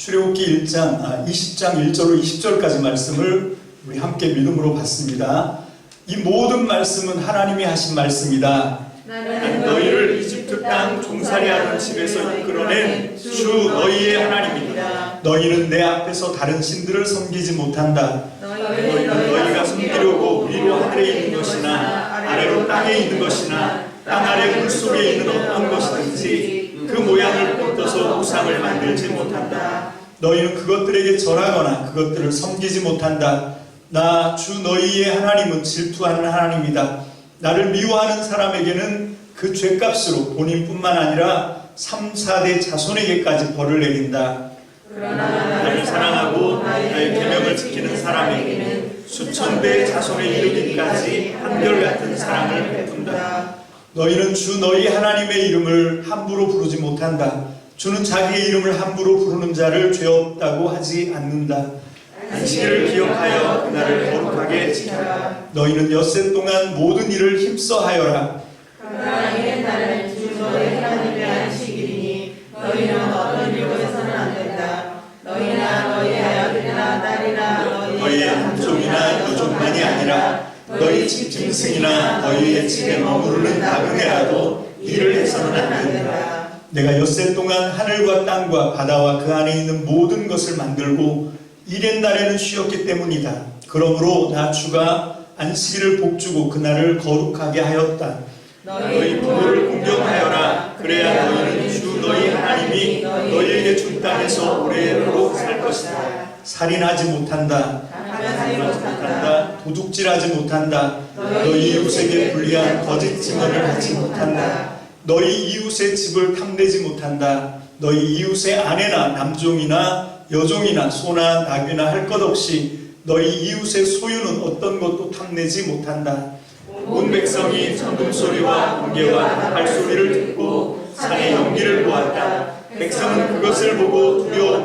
출애굽기 20장 1절로 20절까지 말씀을 우리 함께 믿음으로 봤습니다. 이 모든 말씀은 하나님이 하신 말씀이다. 나는 너희를 이집트 땅 종살이하던 집에서 이끌어낸 주 너희의 하나님이다. 너희는 내 앞에서 다른 신들을 섬기지 못한다. 너희는 너희가 섬기려고 위로 하늘에 있는 것이나 아래로 땅에 있는 것이나 땅 아래 물속에 있는 어떤 것이든지 그 모양을 뻗어서 우상을 만들지 못한다. 너희는 그것들에게 절하거나 그것들을 섬기지 못한다. 나 주 너희의 하나님은 질투하는 하나님이다. 나를 미워하는 사람에게는 그 죄값으로 본인뿐만 아니라 3, 4대 자손에게까지 벌을 내린다. 그러나 나를 사랑하고 나의 계명을 지키는 사람에게는 수천 대의 자손에 이르기까지 한결같은 사랑을 베푼다. 너희는 주 너희 하나님의 이름을 함부로 부르지 못한다. 주는 자기의 이름을 함부로 부르는 자를 죄 없다고 하지 않는다. 안식일을 기억하여 그날을 거룩하게 지켜라. 너희는 엿새 동안 모든 일을 힘써 하여라. 그러나 이는 날은 주 너희 하나님의 안식일이니 너희는 어떤 일도 해서는 안 된다. 너희나 너희의 아들이나 딸이나 너희의 함종이나 유족만이 아니라 너희 집 짐승이나 너희의 집에 머무르는 나그네라도 일을 해서는 안 된다. 내가 엿새 동안 하늘과 땅과 바다와 그 안에 있는 모든 것을 만들고 일의 날에는 쉬었기 때문이다. 그러므로 나 주가 안식일을 복주고 그날을 거룩하게 하였다. 너희 부모를 공경하여라. 그래야 너희는 주 너희 하나님이 너희에게 준 땅에서 오래도록 살 것이다. 살인하지 못한다. 가면하지 못한다. 도둑질하지 못한다. 너희 이웃에게 불리한 거짓 증언을 하지 못한다. 너희 이웃의 집을 탐내지 못한다. 너희 이웃의 아내나 남종이나 여종이나 소나 나귀나 할 것 없이 너희 이웃의 소유는 어떤 것도 탐내지 못한다. 온 백성이 천둥소리와 번개와 발소리를 듣고 산의 연기를 보았다. 백성은 그것을 보고 두려워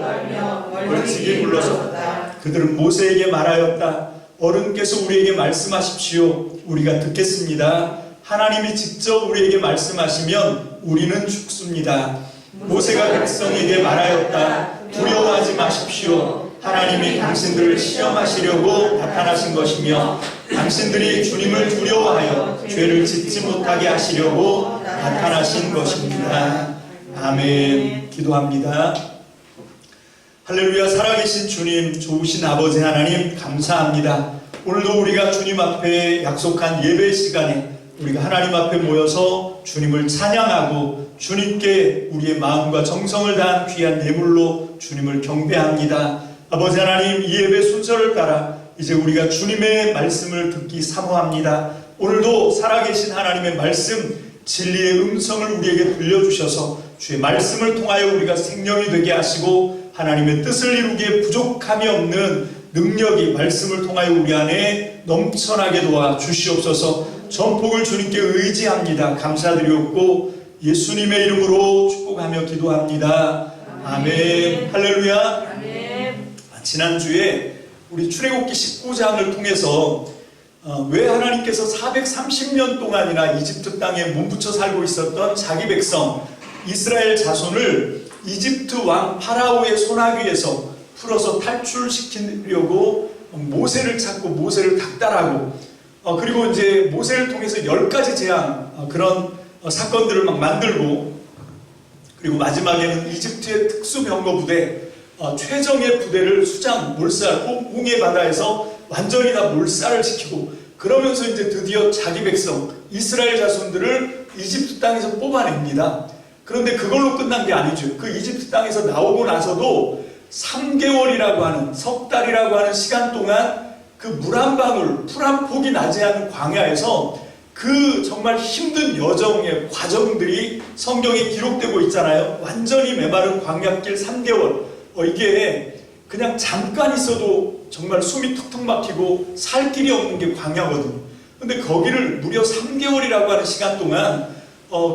벌칙이 물러섰다. 그들은 모세에게 말하였다. 어른께서 우리에게 말씀하십시오. 우리가 듣겠습니다. 하나님이 직접 우리에게 말씀하시면 우리는 죽습니다. 모세가 백성에게 말하였다. 두려워하지 마십시오. 하나님이 당신들을 시험하시려고 나타나신 것이며 당신들이 주님을 두려워하여 죄를 짓지 못하게 하시려고 나타나신 것입니다. 아멘. 기도합니다. 할렐루야. 살아계신 주님, 좋으신 아버지 하나님 감사합니다. 오늘도 우리가 주님 앞에 약속한 예배 시간에 우리가 하나님 앞에 모여서 주님을 찬양하고 주님께 우리의 마음과 정성을 다한 귀한 예물로 주님을 경배합니다. 아버지 하나님, 이 예배 순서를 따라 이제 우리가 주님의 말씀을 듣기 사모합니다. 오늘도 살아계신 하나님의 말씀, 진리의 음성을 우리에게 들려주셔서 주의 말씀을 통하여 우리가 생명이 되게 하시고 하나님의 뜻을 이루기에 부족함이 없는 능력이 말씀을 통하여 우리 안에 넘쳐나게 도와 주시옵소서. 전복을 주님께 의지합니다. 감사드리옵고 예수님의 이름으로 축복하며 기도합니다. 아멘. 할렐루야. 아멘. 지난주에 우리 출애굽기 19장을 통해서 왜 하나님께서 430년 동안이나 이집트 땅에 몸붙여 살고 있었던 자기 백성 이스라엘 자손을 이집트 왕 파라오의 손아귀에서 풀어서 탈출시키려고 모세를 찾고 모세를 닥달하고 그리고 이제 모세를 통해서 10가지 재앙 그런 사건들을 막 만들고 그리고 마지막에는 이집트의 특수병거 부대 최정예 부대를 수장 몰살 홍해 바다에서 완전히 다 몰살을 시키고 그러면서 이제 드디어 자기 백성 이스라엘 자손들을 이집트 땅에서 뽑아냅니다. 그런데 그걸로 끝난 게 아니죠. 그 이집트 땅에서 나오고 나서도 3개월이라고 하는 석 달이라고 하는 시간 동안 그 물 한 방울, 풀 한 폭이 나지 않은 광야에서 그 정말 힘든 여정의 과정들이 성경에 기록되고 있잖아요. 완전히 메마른 광야길 3개월. 이게 그냥 잠깐 있어도 정말 숨이 턱턱 막히고 살 길이 없는 게 광야거든요. 근데 거기를 무려 3개월이라고 하는 시간 동안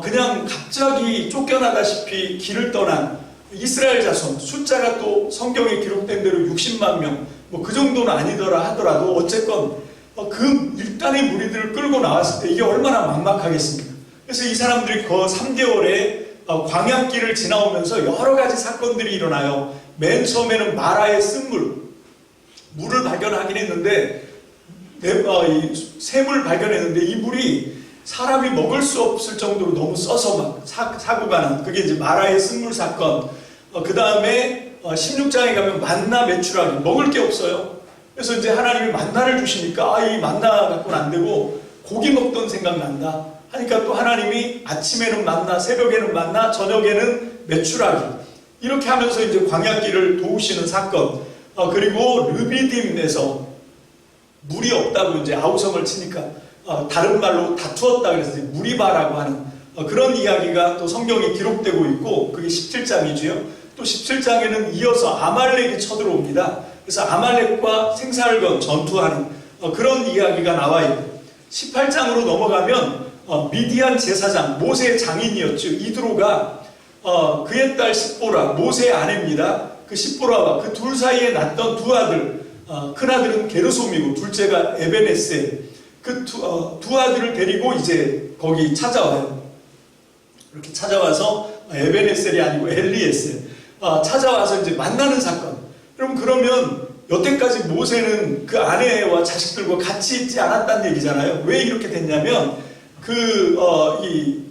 그냥 갑자기 쫓겨나다시피 길을 떠난 이스라엘 자손, 숫자가 또 성경에 기록된 대로 60만 명, 뭐 그 정도는 아니더라 하더라도 어쨌건 그 일단의 무리들을 끌고 나왔을 때 이게 얼마나 막막하겠습니까? 그래서 이 사람들이 그 3개월에 광야길을 지나오면서 여러 가지 사건들이 일어나요. 맨 처음에는 마라의 쓴물, 물을 발견하긴 했는데 이 샘을 발견했는데 이 물이 사람이 먹을 수 없을 정도로 너무 써서 막 사고가 난, 그게 이제 마라의 쓴물 사건. 그 다음에 16장에 가면 만나 메추라기, 먹을 게 없어요. 그래서 이제 하나님이 만나를 주시니까 이 만나 갖고는 안 되고 고기 먹던 생각난다 하니까 또 하나님이 아침에는 만나, 새벽에는 만나, 저녁에는 메추라기, 이렇게 하면서 이제 광야길을 도우시는 사건. 그리고 르비딤에서 물이 없다고 이제 아우성을 치니까 다른 말로 다투었다 그래서 이제 무리바라고 하는 그런 이야기가 또 성경에 기록되고 있고, 그게 17장이지요. 또 17장에는 이어서 아말렉이 쳐들어옵니다. 그래서 아말렉과 생사를 전투하는 그런 이야기가 나와 있고, 18장으로 넘어가면 미디안 제사장, 모세의 장인이었죠. 이드로가 그의 딸 십보라, 모세의 아내입니다. 그 십보라와 그 둘 사이에 낳던 두 아들, 큰 아들은 게르솜이고 둘째가 에베네셀, 그 두 아들을 데리고 이제 거기 찾아와요. 이렇게 찾아와서 에베네셀이 아니고 엘리에셀, 찾아와서 이제 만나는 사건. 그러면 여태까지 모세는 그 아내와 자식들과 같이 있지 않았다는 얘기잖아요. 왜 이렇게 됐냐면 이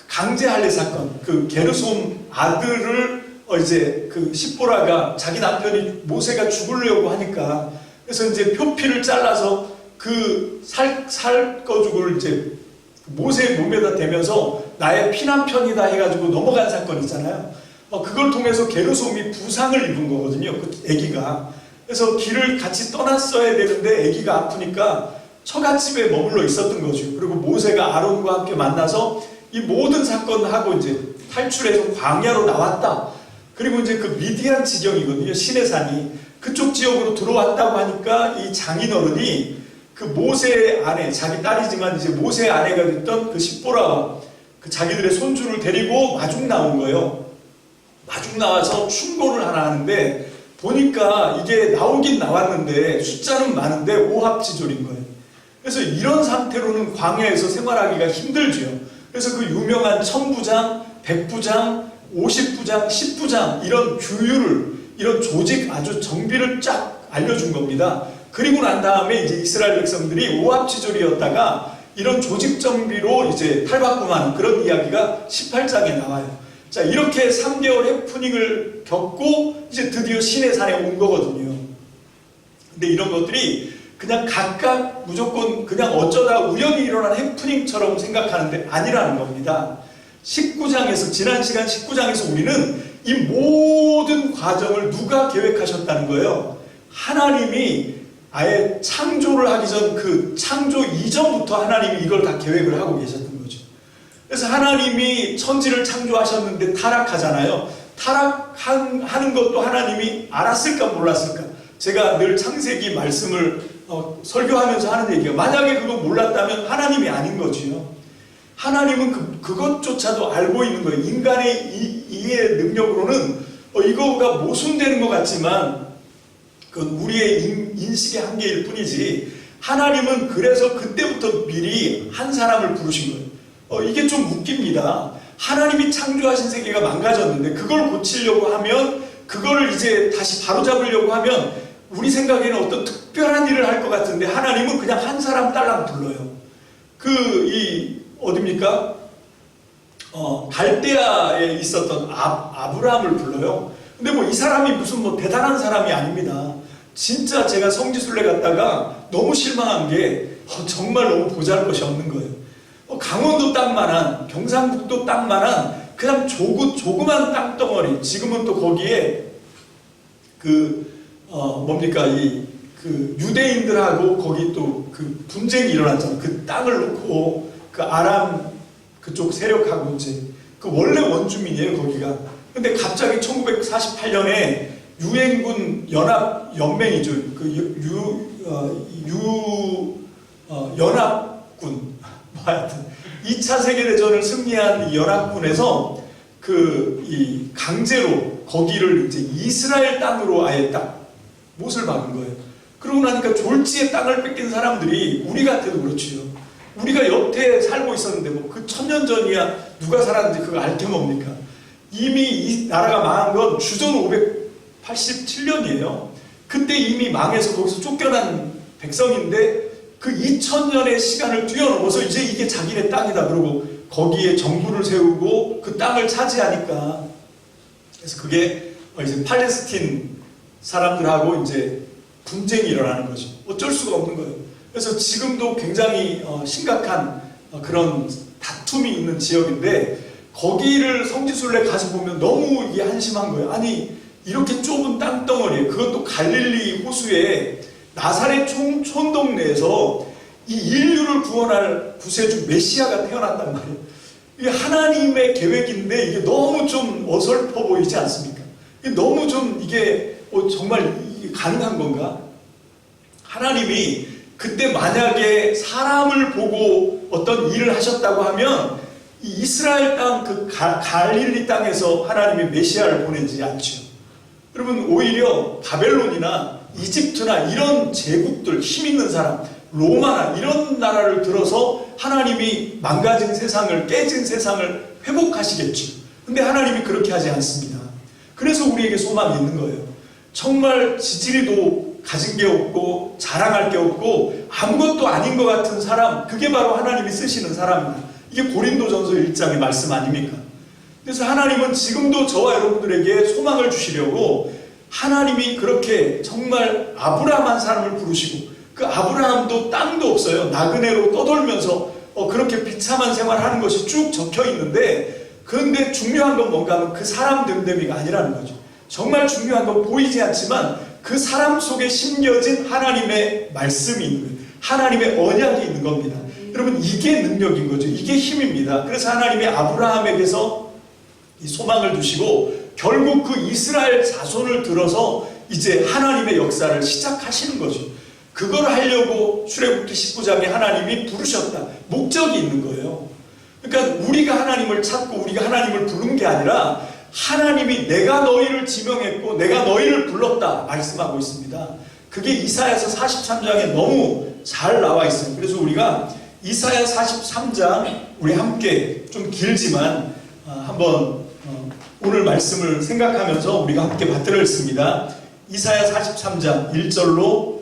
강제할례 사건, 그 게르솜 아들을 이제 그 십보라가 자기 남편이 모세가 죽으려고 하니까, 그래서 이제 표피를 잘라서 그 살거죽을 이제 모세의 몸에다 대면서 나의 피남편이다 해가지고 넘어간 사건 있잖아요. 그걸 통해서 게르솜이 부상을 입은 거거든요. 그 아기가. 그래서 길을 같이 떠났어야 되는데 아기가 아프니까 처갓집에 머물러 있었던 거죠. 그리고 모세가 아론과 함께 만나서 이 모든 사건하고 이제 탈출해서 광야로 나왔다. 그리고 이제 그 미디안 지경이거든요. 시내산이. 그쪽 지역으로 들어왔다고 하니까 이 장인어른이 그 모세의 아내, 자기 딸이지만 이제 모세의 아내가 됐던 그 십보라와 그 자기들의 손주를 데리고 마중 나온 거예요. 마중 나와서 충고를 하나 하는데 보니까 이게 나오긴 나왔는데 숫자는 많은데 오합지졸인 거예요. 그래서 이런 상태로는 광야에서 생활하기가 힘들죠. 그래서 그 유명한 1000부장, 100부장, 50부장, 10부장 이런 규율을, 이런 조직 아주 정비를 쫙 알려준 겁니다. 그리고 난 다음에 이제 이스라엘 백성들이 오합지졸이었다가 이런 조직 정비로 이제 탈바꿈하는 그런 이야기가 18장에 나와요. 자, 이렇게 3개월 해프닝을 겪고 이제 드디어 시내산에 온 거거든요. 근데 이런 것들이 그냥 각각 무조건 그냥 어쩌다 우연히 일어난 해프닝처럼 생각하는데 아니라는 겁니다. 19장에서, 지난 시간 19장에서 우리는 이 모든 과정을 누가 계획하셨다는 거예요. 하나님이 아예 창조를 하기 전 그 창조 이전부터 하나님이 이걸 다 계획을 하고 계셨던 거죠. 그래서 하나님이 천지를 창조하셨는데 타락하잖아요. 타락하는 것도 하나님이 알았을까 몰랐을까? 제가 늘 창세기 말씀을 설교하면서 하는 얘기가, 만약에 그거 몰랐다면 하나님이 아닌 거지요. 하나님은 그것조차도 알고 있는 거예요. 인간의 이해 능력으로는 이거가 모순되는 것 같지만 그건 우리의 인식의 한계일 뿐이지, 하나님은 그래서 그때부터 미리 한 사람을 부르신 거예요. 이게 좀 웃깁니다. 하나님이 창조하신 세계가 망가졌는데 그걸 고치려고 하면, 그걸 이제 다시 바로잡으려고 하면 우리 생각에는 어떤 특별한 일을 할 것 같은데 하나님은 그냥 한 사람 딸랑 불러요. 어딥니까? 갈대아에 있었던 아브라함을 불러요. 근데 뭐 이 사람이 무슨 뭐 대단한 사람이 아닙니다. 진짜 제가 성지순례 갔다가 너무 실망한 게 정말 너무 보잘것이 없는 거예요. 강원도 땅만한, 경상북도 땅만한 그냥 조그만 땅덩어리. 지금은 또 거기에 유대인들하고 거기 또 그 분쟁이 일어났잖아요. 그 땅을 놓고 그 아람 그쪽 세력하고 이제 그 원래 원주민이에요, 거기가. 근데 갑자기 1948년에 유엔군 연합연맹이죠. 연합군. 하여튼 2차 세계대전을 승리한 이 연합군에서 이 강제로 거기를 이제 이스라엘 땅으로 아예 딱 못을 박은 거예요. 그러고 나니까 졸지에 땅을 뺏긴 사람들이 우리 같아도 그렇지요. 우리가 여태 살고 있었는데 뭐 그 1000년 전이야 누가 살았는지 그거 알 게 뭡니까? 이미 이 나라가 망한 건 주전 87년이에요. 그때 이미 망해서 거기서 쫓겨난 백성인데 그 2000년의 시간을 뛰어넘어서 이제 이게 자기네 땅이다 그러고 거기에 정부를 세우고 그 땅을 차지하니까, 그래서 그게 이제 팔레스틴 사람들하고 이제 분쟁이 일어나는 거죠. 어쩔 수가 없는 거예요. 그래서 지금도 굉장히 심각한 그런 다툼이 있는 지역인데, 거기를 성지순례 가서 보면 너무 이게 한심한 거예요. 아니 이렇게 좁은 땅덩어리에, 그것도 갈릴리 호수에 나사렛 촌동네에서 이 인류를 구원할 구세주 메시아가 태어났단 말이에요. 이게 하나님의 계획인데 이게 너무 좀 어설퍼 보이지 않습니까? 이게 너무 좀 이게 정말 이게 가능한 건가? 하나님이 그때 만약에 사람을 보고 어떤 일을 하셨다고 하면 이 이스라엘 땅 그 갈릴리 땅에서 하나님이 메시아를 보내지 않죠. 여러분, 오히려 바벨론이나 이집트나 이런 제국들, 힘 있는 사람, 로마나 이런 나라를 들어서 하나님이 망가진 세상을, 깨진 세상을 회복하시겠죠. 근데 하나님이 그렇게 하지 않습니다. 그래서 우리에게 소망이 있는 거예요. 정말 지지리도 가진 게 없고 자랑할 게 없고 아무것도 아닌 것 같은 사람, 그게 바로 하나님이 쓰시는 사람입니다. 이게 고린도전서 1장의 말씀 아닙니까? 그래서 하나님은 지금도 저와 여러분들에게 소망을 주시려고 하나님이 그렇게 정말 아브라함 한 사람을 부르시고, 그 아브라함도 땅도 없어요. 나그네로 떠돌면서 그렇게 비참한 생활하는 것이 쭉 적혀 있는데, 그런데 중요한 건 뭔가 하면 그 사람 됨됨이가 아니라는 거죠. 정말 중요한 건 보이지 않지만 그 사람 속에 심겨진 하나님의 말씀이 있는 거예요. 하나님의 언약이 있는 겁니다. 여러분, 이게 능력인 거죠. 이게 힘입니다. 그래서 하나님이 아브라함에게서 이 소망을 두시고 결국 그 이스라엘 자손을 들어서 이제 하나님의 역사를 시작하시는 거죠. 그걸 하려고 출애굽기 19장에 하나님이 부르셨다. 목적이 있는 거예요. 그러니까 우리가 하나님을 찾고 우리가 하나님을 부른 게 아니라 하나님이 내가 너희를 지명했고 내가 너희를 불렀다 말씀하고 있습니다. 그게 이사야서 43장에 너무 잘 나와 있어요. 그래서 우리가 이사야 43장 우리 함께 좀 길지만 한번 오늘 말씀을 생각하면서 우리가 함께 받들어 읽습니다. 이사야 43장 1절로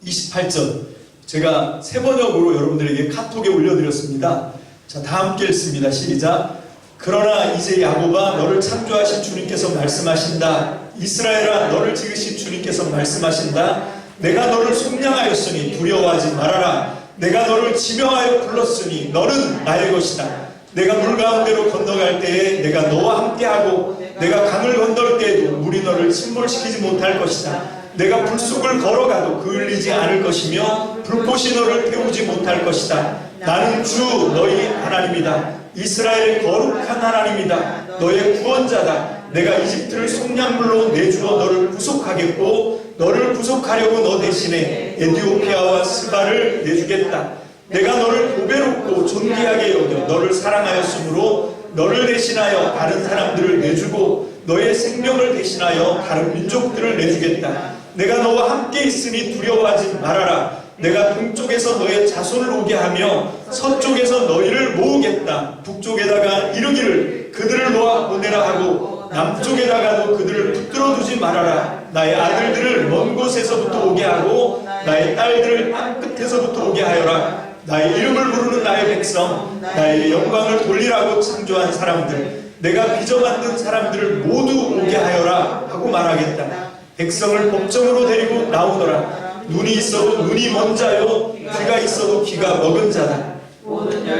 28절 제가 새 번역으로 여러분들에게 카톡에 올려드렸습니다. 자, 다 함께 읽습니다. 시작. 그러나 이제 야곱아, 너를 창조하신 주님께서 말씀하신다. 이스라엘아, 너를 지으신 주님께서 말씀하신다. 내가 너를 속량하였으니 두려워하지 말아라. 내가 너를 지명하여 불렀으니 너는 나의 것이다. 내가 물 가운데로 건너갈 때에 내가 너와 함께하고 내가 강을 건널 때에도 물이 너를 침몰시키지 못할 것이다. 내가 불속을 걸어가도 그을리지 않을 것이며 불꽃이 너를 태우지 못할 것이다. 나는 주 너희 하나님이다. 이스라엘의 거룩한 하나님이다. 너의 구원자다. 내가 이집트를 속량물로 내주어 너를 구속하겠고 너를 구속하려고 너 대신에 에티오피아와 스바를 내주겠다. 내가 너를 보배롭고 존귀하게 여겨 너를 사랑하였으므로 너를 대신하여 다른 사람들을 내주고 너의 생명을 대신하여 다른 민족들을 내주겠다. 내가 너와 함께 있으니 두려워하지 말아라. 내가 동쪽에서 너의 자손을 오게 하며 서쪽에서 너희를 모으겠다. 북쪽에다가 이르기를 그들을 놓아 보내라 하고 남쪽에다가도 그들을 붙들어 두지 말아라. 나의 아들들을 먼 곳에서부터 오게 하고 나의 딸들을 땅 끝에서부터 오게 하여라. 나의 이름을 부르는 나의 백성, 나의 영광을 돌리라고 창조한 사람들, 내가 빚어 만든 사람들을 모두 오게 하여라 하고 말하겠다. 백성을 법정으로 데리고 나오너라. 눈이 있어도 눈이 먼 자요, 귀가 있어도 귀가 먹은 자다.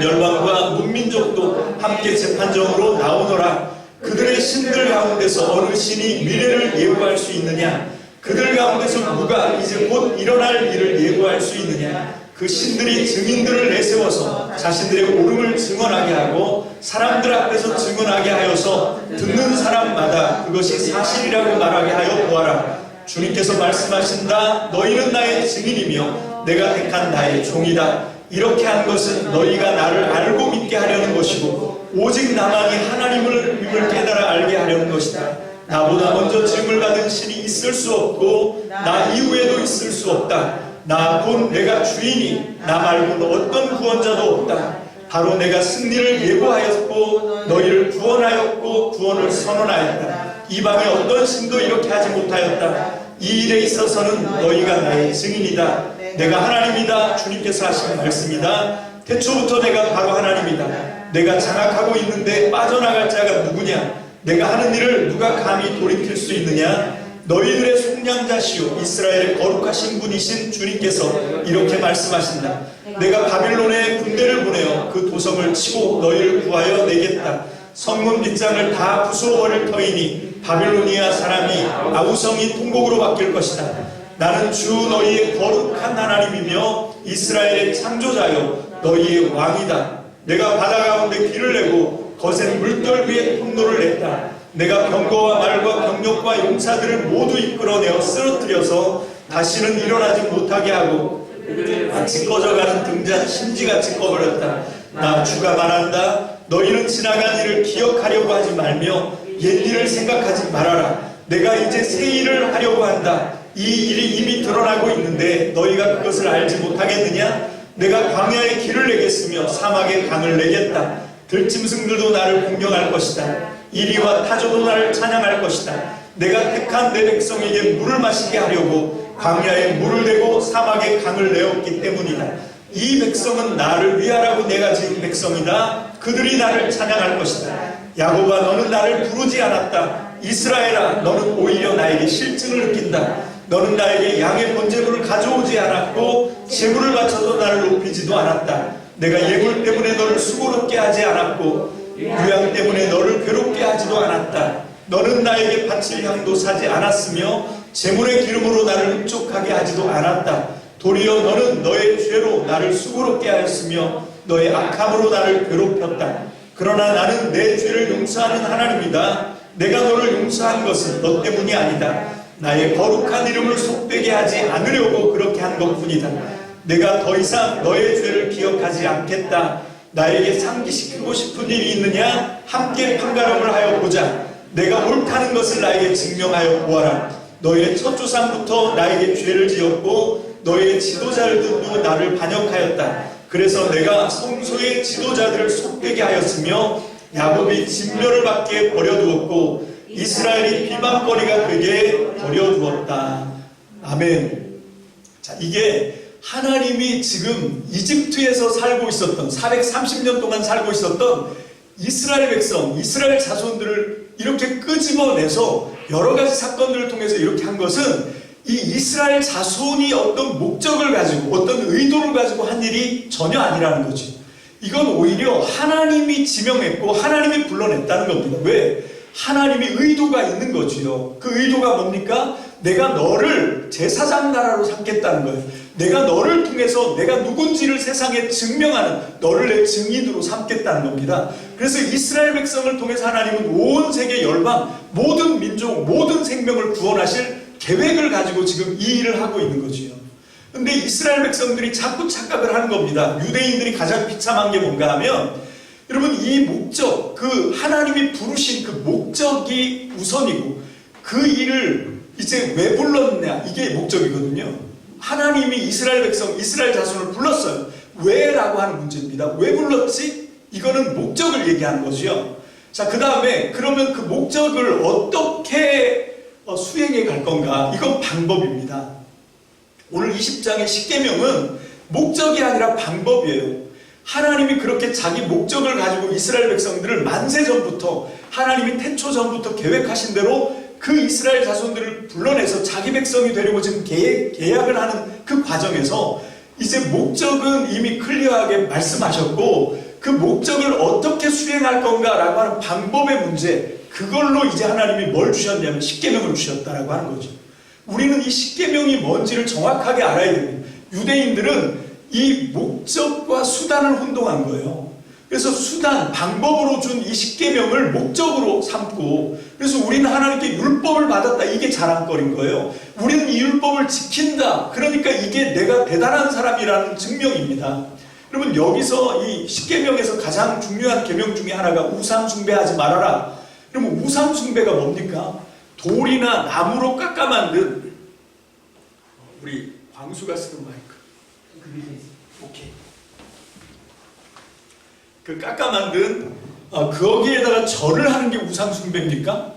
열방과 문민족도 함께 재판정으로 나오너라. 그들의 신들 가운데서 어느 신이 미래를 예고할 수 있느냐? 그들 가운데서 누가 이제 곧 일어날 일을 예고할 수 있느냐? 그 신들이 증인들을 내세워서 자신들의 옳음을 증언하게 하고 사람들 앞에서 증언하게 하여서 듣는 사람마다 그것이 사실이라고 말하게 하여 보아라. 주님께서 말씀하신다. 너희는 나의 증인이며 내가 택한 나의 종이다. 이렇게 한 것은 너희가 나를 알고 믿게 하려는 것이고 오직 나만이 하나님을 깨달아 알게 하려는 것이다. 나보다 먼저 증을 받은 신이 있을 수 없고 나 이후에도 있을 수 없다. 나 곧 내가 주이니 나 말고는 어떤 구원자도 없다. 바로 내가 승리를 예고하였고 너희를 구원하였고 구원을 선언하였다. 이방의 어떤 신도 이렇게 하지 못하였다. 이 일에 있어서는 너희가 나의 증인이다. 내가 하나님이다. 주님께서 하신 말씀이다. 태초부터 내가 바로 하나님이다. 내가 장악하고 있는데 빠져나갈 자가 누구냐? 내가 하는 일을 누가 감히 돌이킬 수 있느냐? 너희들의 속량자시오 이스라엘의 거룩하신 분이신 주님께서 이렇게 말씀하신다. 내가 바빌론에 군대를 보내어 그 도성을 치고 너희를 구하여 내겠다. 성문 빗장을 다 부수어버릴 터이니 바빌로니아 사람이 아우성이 통곡으로 바뀔 것이다. 나는 주 너희의 거룩한 하나님이며 이스라엘의 창조자여 너희의 왕이다. 내가 바다 가운데 길을 내고 거센 물결 위에 통로를 냈다. 내가 병거와 말과 병력과 용사들을 모두 이끌어내어 쓰러뜨려서 다시는 일어나지 못하게 하고 마치 꺼져가는 등잔 심지같이 꺼버렸다. 나 주가 말한다. 너희는 지나간 일을 기억하려고 하지 말며 옛일을 생각하지 말아라. 내가 이제 새 일을 하려고 한다. 이 일이 이미 드러나고 있는데 너희가 그것을 알지 못하겠느냐? 내가 광야에 길을 내겠으며 사막에 강을 내겠다. 들짐승들도 나를 공경할 것이다. 이리와 타조도 나를 찬양할 것이다. 내가 택한 내 백성에게 물을 마시게 하려고 광야에 물을 내고 사막에 강을 내었기 때문이다. 이 백성은 나를 위하라고 내가 지은 백성이다. 그들이 나를 찬양할 것이다. 야곱아 너는 나를 부르지 않았다. 이스라엘아 너는 오히려 나에게 실증을 느낀다. 너는 나에게 양의 번제물을 가져오지 않았고 제물을 바쳐도 나를 높이지도 않았다. 내가 예물 때문에 너를 수고롭게 하지 않았고 유향 때문에 너를 괴롭게 하지도 않았다. 너는 나에게 바칠 향도 사지 않았으며 제물의 기름으로 나를 흡족하게 하지도 않았다. 도리어 너는 너의 죄로 나를 수고롭게 하였으며 너의 악함으로 나를 괴롭혔다. 그러나 나는 내 죄를 용서하는 하나님이다. 내가 너를 용서한 것은 너 때문이 아니다. 나의 거룩한 이름을 속되게 하지 않으려고 그렇게 한 것뿐이다. 내가 더 이상 너의 죄를 기억하지 않겠다. 나에게 상기시키고 싶은 일이 있느냐? 함께 판가름을 하여 보자. 내가 옳다는 것을 나에게 증명하여 보아라. 너희의 첫조상부터 나에게 죄를 지었고 너희의 지도자들도 나를 반역하였다. 그래서 내가 성소의 지도자들을 속되게 하였으며 야곱이 진멸을 받게 버려두었고 이스라엘이 비방거리가 되게 버려두었다. 아멘. 자, 이게 하나님이 지금 이집트에서 살고 있었던 430년 동안 살고 있었던 이스라엘 백성, 이스라엘 자손들을 이렇게 끄집어내서 여러 가지 사건들을 통해서 이렇게 한 것은 이 이스라엘 자손이 어떤 목적을 가지고 어떤 의도를 가지고 한 일이 전혀 아니라는 거지. 이건 오히려 하나님이 지명했고 하나님이 불러냈다는 겁니다. 왜? 하나님이 의도가 있는 거지요. 그 의도가 뭡니까? 내가 너를 제사장 나라로 삼겠다는 거예요. 내가 너를 통해서 내가 누군지를 세상에 증명하는 너를 내 증인으로 삼겠다는 겁니다. 그래서 이스라엘 백성을 통해서 하나님은 온 세계 열방 모든 민족 모든 생명을 구원하실 계획을 가지고 지금 이 일을 하고 있는 거지요. 근데 이스라엘 백성들이 자꾸 착각을 하는 겁니다. 유대인들이 가장 비참한 게 뭔가 하면 여러분 이 목적, 그 하나님이 부르신 그 목적이 우선이고 그 일을 이제 왜 불렀냐 이게 목적이거든요. 하나님이 이스라엘 백성, 이스라엘 자손을 불렀어요. 왜? 라고 하는 문제입니다. 왜 불렀지? 이거는 목적을 얘기하는 거죠. 자, 그 다음에 그러면 그 목적을 어떻게 수행해 갈 건가? 이건 방법입니다. 오늘 20장의 십계명은 목적이 아니라 방법이에요. 하나님이 그렇게 자기 목적을 가지고 이스라엘 백성들을 만세 전부터 하나님이 태초 전부터 계획하신 대로 그 이스라엘 자손들을 불러내서 자기 백성이 되려고 지금 계약을 하는 그 과정에서 이제 목적은 이미 클리어하게 말씀하셨고 그 목적을 어떻게 수행할 건가라고 하는 방법의 문제, 그걸로 이제 하나님이 뭘 주셨냐면 십계명을 주셨다라고 하는 거죠. 우리는 이 십계명이 뭔지를 정확하게 알아야 됩니다. 유대인들은 이 목적과 수단을 혼동한 거예요. 그래서 수단, 방법으로 준 이 십계명을 목적으로 삼고, 그래서 우리는 하나님께 율법을 받았다, 이게 자랑거리인 거예요. 우리는 이 율법을 지킨다, 그러니까 이게 내가 대단한 사람이라는 증명입니다. 여러분 여기서 이 십계명에서 가장 중요한 계명 중에 하나가 우상 숭배하지 말아라. 그러면 우상 숭배가 뭡니까? 돌이나 나무로 깎아 만든, 우리 광수가 쓰는 마이크, 오케이. 그 깎아 만든 거기에다가 절을 하는 게 우상 숭배입니까?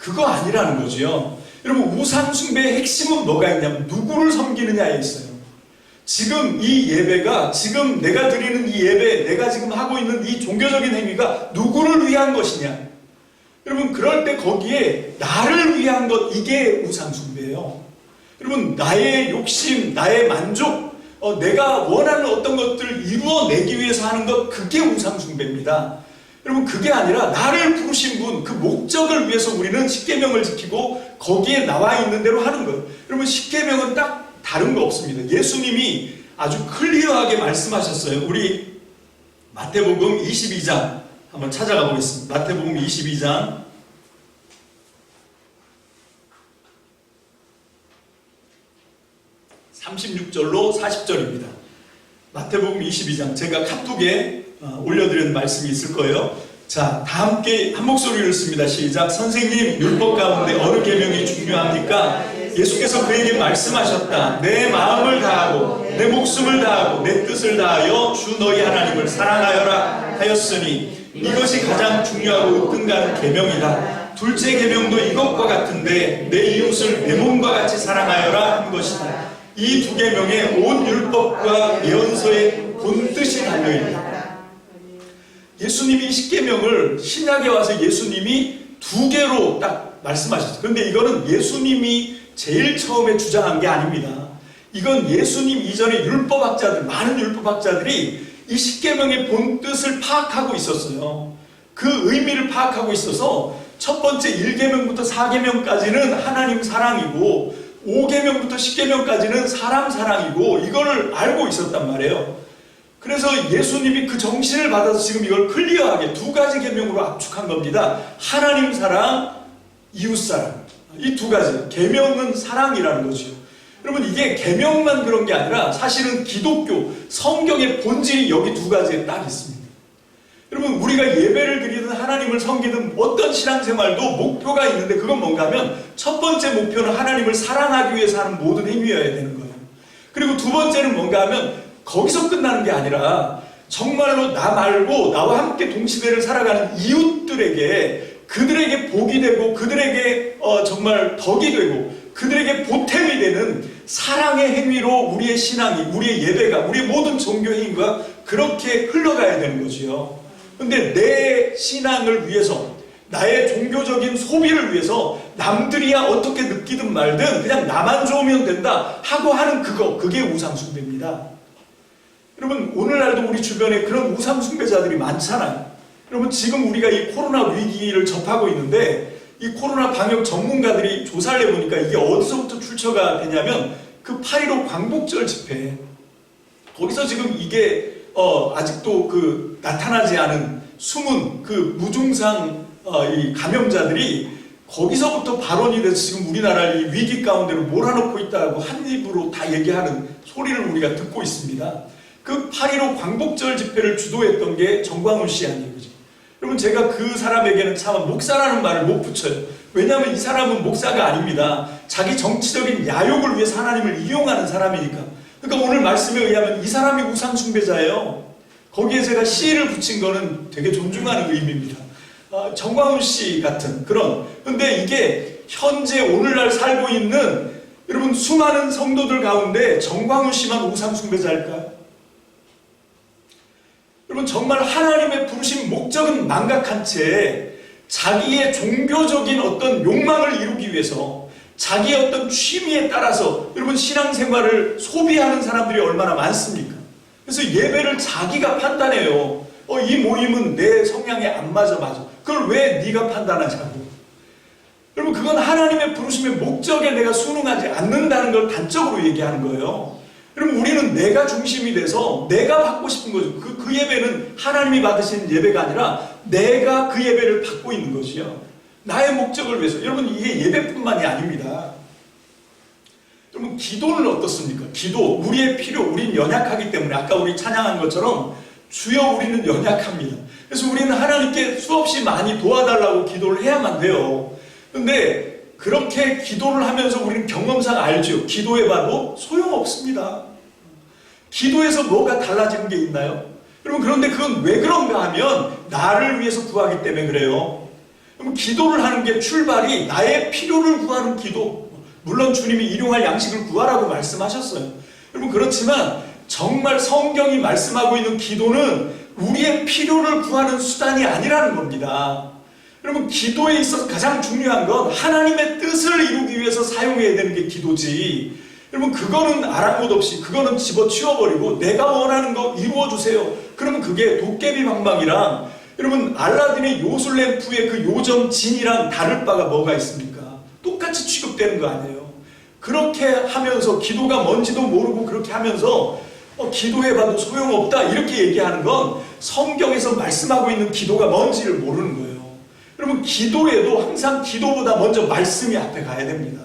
그거 아니라는 거죠. 여러분, 우상숭배의 핵심은 뭐가 있냐면 누구를 섬기느냐에 있어요. 지금 이 예배가, 지금 내가 드리는 이 예배, 내가 지금 하고 있는 이 종교적인 행위가 누구를 위한 것이냐. 여러분, 그럴 때 거기에 나를 위한 것, 이게 우상숭배예요. 여러분, 나의 욕심, 나의 만족, 내가 원하는 어떤 것들을 이루어내기 위해서 하는 것, 그게 우상숭배입니다. 여러분, 그게 아니라 나를 부르신 분, 그 목적을 위해서 우리는 십계명을 지키고 거기에 나와 있는 대로 하는 거예요. 여러분, 십계명은 딱 다른 거 없습니다. 예수님이 아주 클리어하게 말씀하셨어요. 우리 마태복음 22장 한번 찾아가 보겠습니다. 마태복음 22장 36절로 40절입니다. 마태복음 22장, 제가 카톡에 올려드린 말씀이 있을 거예요. 자, 다 함께 한 목소리로 읽습니다. 시작. 선생님, 율법 가운데 어느 계명이 중요합니까? 예수께서 그에게 말씀하셨다. 내 마음을 다하고 내 목숨을 다하고 내 뜻을 다하여 주 너희 하나님을 사랑하여라 하였으니 이것이 가장 중요하고 으뜸가는 계명이다. 둘째 계명도 이것과 같은데 내 이웃을 내 몸과 같이 사랑하여라 한 것이다. 이 두 계명에 온 율법과 예언서의 본뜻이 달려있다. 예수님이 십계명을 신약에 와서 예수님이 두 개로 딱 말씀하셨어요. 그런데 이거는 예수님이 제일 처음에 주장한 게 아닙니다. 이건 예수님 이전에 율법학자들, 많은 율법학자들이 이 십계명의 본뜻을 파악하고 있었어요. 그 의미를 파악하고 있어서 첫 번째 1계명부터 4계명까지는 하나님 사랑이고 5계명부터 10계명까지는 사람 사랑이고 이거를 알고 있었단 말이에요. 그래서 예수님이 그 정신을 받아서 지금 이걸 클리어하게 두 가지 계명으로 압축한 겁니다. 하나님 사랑, 이웃 사랑. 이 두 가지. 계명은 사랑이라는 거죠. 여러분, 이게 계명만 그런 게 아니라 사실은 기독교, 성경의 본질이 여기 두 가지에 딱 있습니다. 여러분, 우리가 예배를 드리든 하나님을 섬기든 어떤 신앙생활도 목표가 있는데 그건 뭔가 하면 첫 번째 목표는 하나님을 사랑하기 위해서 하는 모든 행위여야 되는 거예요. 그리고 두 번째는 뭔가 하면 거기서 끝나는 게 아니라 정말로 나 말고 나와 함께 동시대를 살아가는 이웃들에게 그들에게 복이 되고 그들에게 정말 덕이 되고 그들에게 보탬이 되는 사랑의 행위로 우리의 신앙이, 우리의 예배가, 우리의 모든 종교 행위가 그렇게 흘러가야 되는 거지요. 근데 내 신앙을 위해서, 나의 종교적인 소비를 위해서 남들이야 어떻게 느끼든 말든 그냥 나만 좋으면 된다 하고 하는 그게 우상숭배입니다. 여러분, 오늘날도 우리 주변에 그런 우상숭배자들이 많잖아요. 여러분, 지금 우리가 이 코로나 위기를 접하고 있는데 이 코로나 방역 전문가들이 조사를 해보니까 이게 어디서부터 출처가 되냐면 그 8.15 광복절 집회, 거기서 지금 이게 아직도 그 나타나지 않은 숨은 그 무증상 이 감염자들이 거기서부터 발원이 돼서 지금 우리나라를 이 위기 가운데로 몰아넣고 있다고 한 입으로 다 얘기하는 소리를 우리가 듣고 있습니다. 그 8.15 광복절 집회를 주도했던 게 정광훈 씨 아니에요, 그죠? 여러분, 제가 그 사람에게는 참 목사라는 말을 못 붙여요. 왜냐하면 이 사람은 목사가 아닙니다. 자기 정치적인 야욕을 위해서 하나님을 이용하는 사람이니까. 그러니까 오늘 말씀에 의하면 이 사람이 우상숭배자예요. 거기에 제가 씨를 붙인 거는 되게 존중하는 의미입니다. 정광훈 씨 같은 그런. 근데 이게 현재 오늘날 살고 있는 여러분 수많은 성도들 가운데 정광훈 씨만 우상숭배자일까요? 여러분, 정말 하나님의 부르신 목적은 망각한 채 자기의 종교적인 어떤 욕망을 이루기 위해서 자기의 어떤 취미에 따라서 여러분 신앙생활을 소비하는 사람들이 얼마나 많습니까? 그래서 예배를 자기가 판단해요. 이 모임은 내 성향에 안 맞아. 그걸 왜 네가 판단하자고. 여러분, 그건 하나님의 부르심의 목적에 내가 순응하지 않는다는 걸 단적으로 얘기하는 거예요. 여러분, 우리는 내가 중심이 돼서 내가 받고 싶은 거죠. 그 예배는 하나님이 받으시는 예배가 아니라 내가 그 예배를 받고 있는 것이요. 나의 목적을 위해서. 여러분, 이게 예배뿐만이 아닙니다. 여러분, 기도는 어떻습니까? 기도, 우리의 필요, 우리는 연약하기 때문에 아까 우리 찬양한 것처럼 주여 우리는 연약합니다. 그래서 우리는 하나님께 수없이 많이 도와달라고 기도를 해야만 돼요. 근데 그렇게 기도를 하면서 우리는 경험상 알죠. 기도해봐도 소용없습니다. 기도에서 뭐가 달라지는 게 있나요? 여러분, 그런데 그건 왜 그런가 하면 나를 위해서 구하기 때문에 그래요. 그럼 기도를 하는 게 출발이 나의 필요를 구하는 기도. 물론 주님이 일용할 양식을 구하라고 말씀하셨어요. 여러분 그렇지만 정말 성경이 말씀하고 있는 기도는 우리의 필요를 구하는 수단이 아니라는 겁니다. 여러분 기도에 있어서 가장 중요한 건 하나님의 뜻을 이루기 위해서 사용해야 되는 게 기도지. 여러분 그거는 아랑곳 없이 그거는 집어치워버리고 내가 원하는 거 이루어주세요. 그러면 그게 도깨비 방망이랑 여러분 알라딘의 요술램프의 그 요정 진이랑 다를 바가 뭐가 있습니까? 똑같이 취급되는 거 아니에요. 그렇게 하면서 기도가 뭔지도 모르고 그렇게 하면서 기도해봐도 소용없다 이렇게 얘기하는 건 성경에서 말씀하고 있는 기도가 뭔지를 모르는 거예요. 여러분 기도에도 항상 기도보다 먼저 말씀이 앞에 가야 됩니다.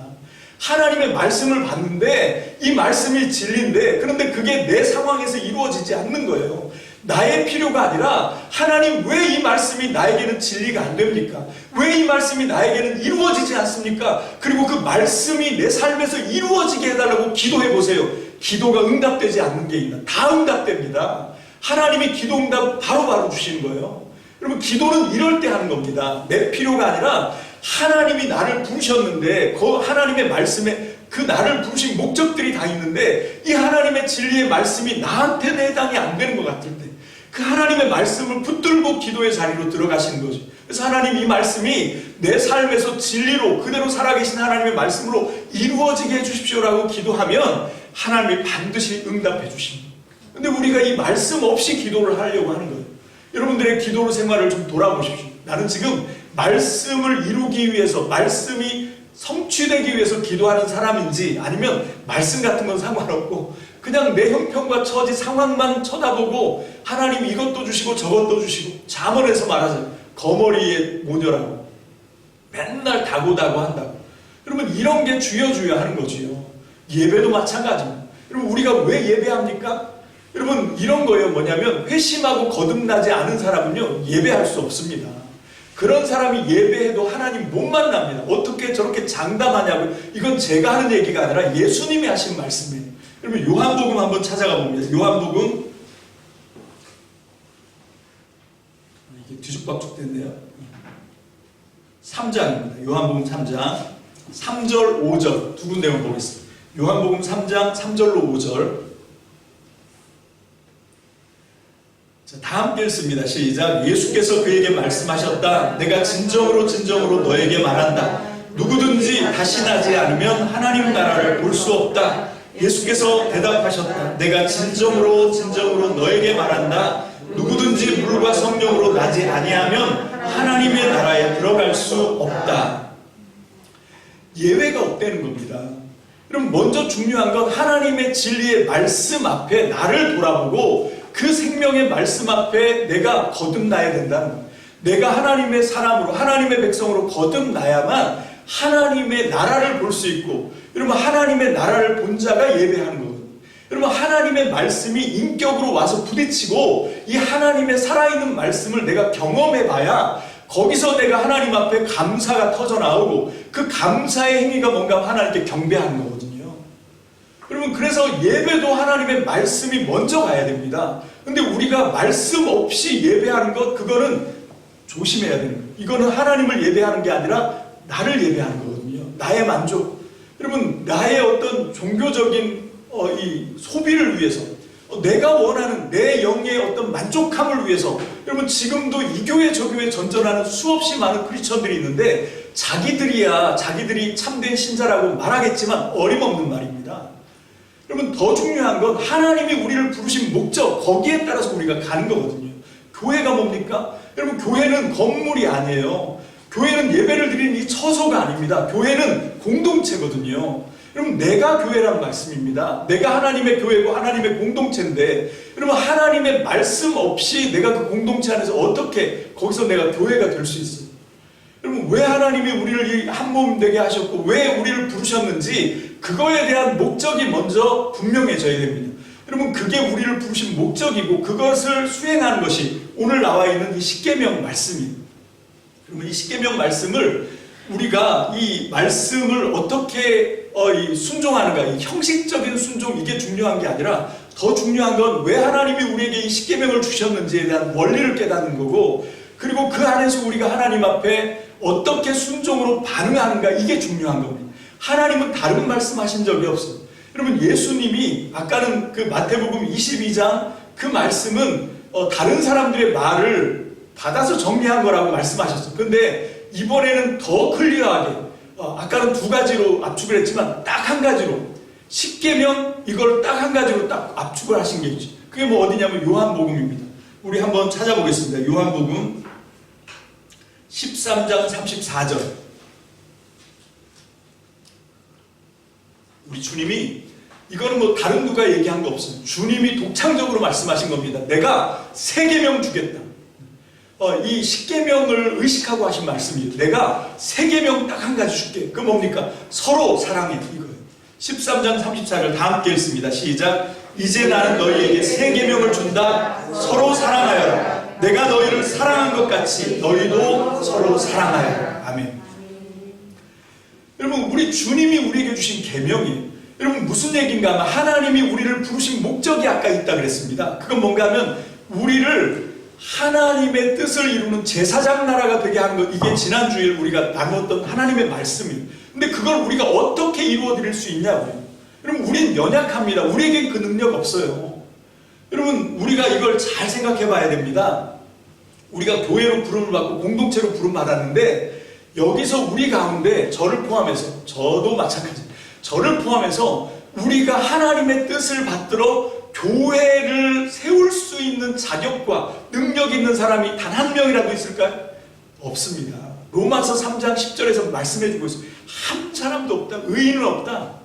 하나님의 말씀을 받는데 이 말씀이 진리인데 그런데 그게 내 상황에서 이루어지지 않는 거예요. 나의 필요가 아니라 하나님 왜 이 말씀이 나에게는 진리가 안 됩니까? 왜 이 말씀이 나에게는 이루어지지 않습니까? 그리고 그 말씀이 내 삶에서 이루어지게 해달라고 기도해 보세요. 기도가 응답되지 않는 게 있나? 다 응답됩니다. 하나님이 기도 응답 바로바로 주시는 거예요. 여러분 기도는 이럴 때 하는 겁니다. 내 필요가 아니라 하나님이 나를 부르셨는데 그 하나님의 말씀에 그 나를 부르신 목적들이 다 있는데 이 하나님의 진리의 말씀이 나한테는 해당이 안 되는 것 같을 때 그 하나님의 말씀을 붙들고 기도의 자리로 들어가시는 거죠. 그래서 하나님 이 말씀이 내 삶에서 진리로 그대로 살아계신 하나님의 말씀으로 이루어지게 해주십시오라고 기도하면 하나님이 반드시 응답해 주십니다. 근데 우리가 이 말씀 없이 기도를 하려고 하는 거예요. 여러분들의 기도 생활을 좀 돌아보십시오. 나는 지금 말씀을 이루기 위해서 말씀이 성취되기 위해서 기도하는 사람인지 아니면 말씀 같은 건 상관없고 그냥 내 형편과 처지 상황만 쳐다보고 하나님 이것도 주시고 저것도 주시고 잠언에서 말하자면 거머리의 모녀라고 맨날 다고다고 한다고. 여러분 이런 게 주여 하는 거지요. 예배도 마찬가지입니다. 여러분 우리가 왜 예배합니까? 여러분 이런 거예요. 뭐냐면 회심하고 거듭나지 않은 사람은요 예배할 수 없습니다. 그런 사람이 예배해도 하나님 못 만납니다. 어떻게 저렇게 장담하냐고. 이건 제가 하는 얘기가 아니라 예수님이 하신 말씀이에요. 여러분 요한복음 한번 찾아가 봅니다. 요한복음 이게 뒤죽박죽 됐네요. 3장입니다. 요한복음 3장 3절 5절 두 군데만 보겠습니다. 요한복음 3장 3절로 5절 자, 다 함께 읽습니다. 시작. 예수께서 그에게 말씀하셨다. 내가 진정으로 너에게 말한다. 누구든지 다시 나지 않으면 하나님 나라를 볼 수 없다. 예수께서 대답하셨다. 내가 진정으로 너에게 말한다. 누구든지 물과 성령으로 나지 아니하면 하나님의 나라에 들어갈 수 없다. 예외가 없다는 겁니다. 그럼 먼저 중요한 건 하나님의 진리의 말씀 앞에 나를 돌아보고 그 생명의 말씀 앞에 내가 거듭나야 된다는 거예요. 내가 하나님의 사람으로 하나님의 백성으로 거듭나야만 하나님의 나라를 볼 수 있고 여러분 하나님의 나라를 본 자가 예배하는 거거든요. 여러분 하나님의 말씀이 인격으로 와서 부딪히고 이 하나님의 살아있는 말씀을 내가 경험해 봐야 거기서 내가 하나님 앞에 감사가 터져나오고 그 감사의 행위가 뭔가 하나님께 경배하는 거거든요. 여러분 그래서 예배도 하나님의 말씀이 먼저 가야 됩니다. 근데 우리가 말씀 없이 예배하는 것 그거는 조심해야 되는 거예요. 이거는 하나님을 예배하는 게 아니라 나를 예배하는 거거든요. 나의 만족. 여러분 나의 어떤 종교적인 이 소비를 위해서 내가 원하는 내 영의 어떤 만족함을 위해서 여러분 지금도 이 교회 저 교회 전전하는 수없이 많은 크리스천들이 있는데 자기들이 참된 신자라고 말하겠지만 어림없는 말입니다. 여러분 더 중요한 건 하나님이 우리를 부르신 목적 거기에 따라서 우리가 가는 거거든요. 교회가 뭡니까? 여러분 교회는 건물이 아니에요. 교회는 예배를 드리는 이 처소가 아닙니다. 교회는 공동체거든요. 여러분 내가 교회라는 말씀입니다. 내가 하나님의 교회고 하나님의 공동체인데 여러분 하나님의 말씀 없이 내가 그 공동체 안에서 어떻게 거기서 내가 교회가 될 수 있어요? 여러분 왜 하나님이 우리를 이 한 몸 되게 하셨고 왜 우리를 부르셨는지 그거에 대한 목적이 먼저 분명해져야 됩니다. 여러분 그게 우리를 부르신 목적이고 그것을 수행하는 것이 오늘 나와 있는 이 십계명 말씀입니다. 그러면 이 십계명 말씀을 우리가 이 말씀을 어떻게 순종하는가, 이 형식적인 순종 이게 중요한 게 아니라 더 중요한 건 왜 하나님이 우리에게 이 십계명을 주셨는지에 대한 원리를 깨닫는 거고 그리고 그 안에서 우리가 하나님 앞에 어떻게 순종으로 반응하는가, 이게 중요한 겁니다. 하나님은 다른 말씀하신 적이 없어요. 여러분, 예수님이 아까는 그 마태복음 22장 그 말씀은 다른 사람들의 말을 받아서 정리한 거라고 말씀하셨어요. 근데 이번에는 더 클리어하게, 아까는 두 가지로 압축을 했지만 딱 한 가지로, 십계명 이걸 딱 한 가지로 딱 압축을 하신 게 있죠. 그게 뭐 어디냐면 요한복음입니다. 우리 한번 찾아보겠습니다. 요한복음 13장 34절. 우리 주님이, 이거는 뭐 다른 누가 얘기한 거 없어요. 주님이 독창적으로 말씀하신 겁니다. 내가 세 계명 주겠다. 이 십계명을 의식하고 하신 말씀이에요. 내가 세 계명 딱 한 가지 줄게. 그 뭡니까? 서로 사랑해, 이거예요. 13장 34절 다 함께 읽습니다. 시작. 이제 나는 너희에게 세 계명을 준다. 서로 사랑하여라. 내가 너희를 사랑한 것 같이 너희도 서로 사랑하여라. 아멘. 여러분, 우리 주님이 우리에게 주신 계명이에요. 여러분, 무슨 얘기인가 하면 하나님이 우리를 부르신 목적이 아까 있다 그랬습니다. 그건 뭔가 하면 우리를 하나님의 뜻을 이루는 제사장 나라가 되게 하는 것, 이게 지난주에 우리가 나누었던 하나님의 말씀이에요. 근데 그걸 우리가 어떻게 이루어 드릴 수 있냐고요. 여러분, 우린 연약합니다. 우리에겐 그 능력 없어요. 여러분, 우리가 이걸 잘 생각해 봐야 됩니다. 우리가 교회로 부름을 받고 공동체로 부름 받았는데, 여기서 우리 가운데 저를 포함해서, 저도 마찬가지예요. 저를 포함해서 우리가 하나님의 뜻을 받들어 교회를 세울 수 있는 자격과 능력 있는 사람이 단 한 명이라도 있을까요? 없습니다. 로마서 3장 10절에서 말씀해주고 있어요. 한 사람도 없다. 의인은 없다.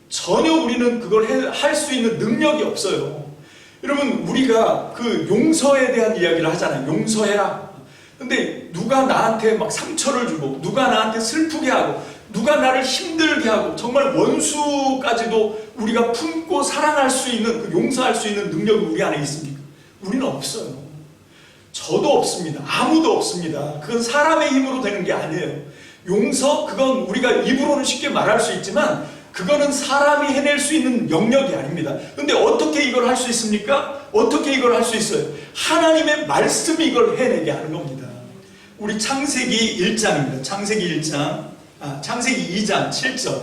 전혀 우리는 그걸 할 수 있는 능력이 없어요. 여러분, 우리가 그 용서에 대한 이야기를 하잖아요. 용서해라. 근데 누가 나한테 막 상처를 주고, 누가 나한테 슬프게 하고, 누가 나를 힘들게 하고, 정말 원수까지도 우리가 품고 사랑할 수 있는, 그 용서할 수 있는 능력이 우리 안에 있습니까? 우리는 없어요. 저도 없습니다. 아무도 없습니다. 그건 사람의 힘으로 되는 게 아니에요. 용서, 그건 우리가 입으로는 쉽게 말할 수 있지만 그거는 사람이 해낼 수 있는 영역이 아닙니다. 근데 어떻게 이걸 할 수 있습니까? 어떻게 이걸 할 수 있어요? 하나님의 말씀이 이걸 해내게 하는 겁니다. 우리 창세기 1장입니다. 창세기 2장 7절.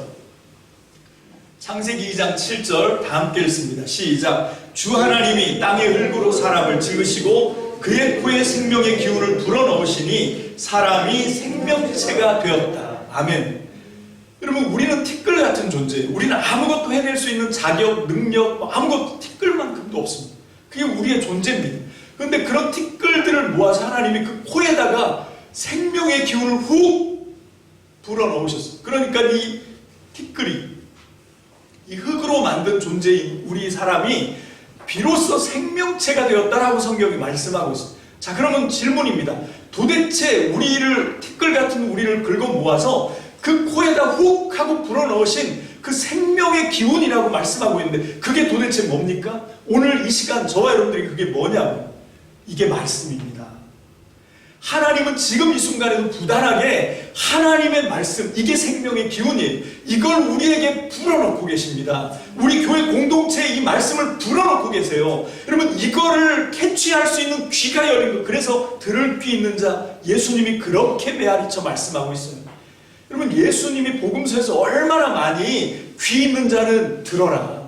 창세기 2장 7절 다 함께 읽습니다. 시작. 주 하나님이 땅의 흙으로 사람을 지으시고 그의 코에 생명의 기운을 불어넣으시니 사람이 생명체가 되었다. 아멘. 여러분, 우리는 티끌 같은 존재예요. 우리는 아무것도 해낼 수 있는 자격, 능력, 아무것도 티끌만큼도 없습니다. 그게 우리의 존재입니다. 그런데 그런 티끌들을 모아서 하나님이 그 코에다가 생명의 기운을 훅 불어넣으셨어요. 그러니까 이 티끌이, 이 흙으로 만든 존재인 우리 사람이 비로소 생명체가 되었다라고 성경이 말씀하고 있어요. 자, 그러면 질문입니다. 도대체 우리를, 티끌 같은 우리를 긁어 모아서 그 코에다 훅 하고 불어넣으신 그 생명의 기운이라고 말씀하고 있는데, 그게 도대체 뭡니까? 오늘 이 시간 저와 여러분들이 그게 뭐냐고요? 이게 말씀입니다. 하나님은 지금 이 순간에도 부단하게 하나님의 말씀, 이게 생명의 기운이에요. 이걸 우리에게 불어넣고 계십니다. 우리 교회 공동체에 이 말씀을 불어넣고 계세요. 여러분, 이거를 캐치할 수 있는 귀가 열린 거, 그래서 들을 귀 있는 자, 예수님이 그렇게 메아리쳐 말씀하고 있어요. 여러분, 예수님이 복음서에서 얼마나 많이 귀 있는 자는 들어라,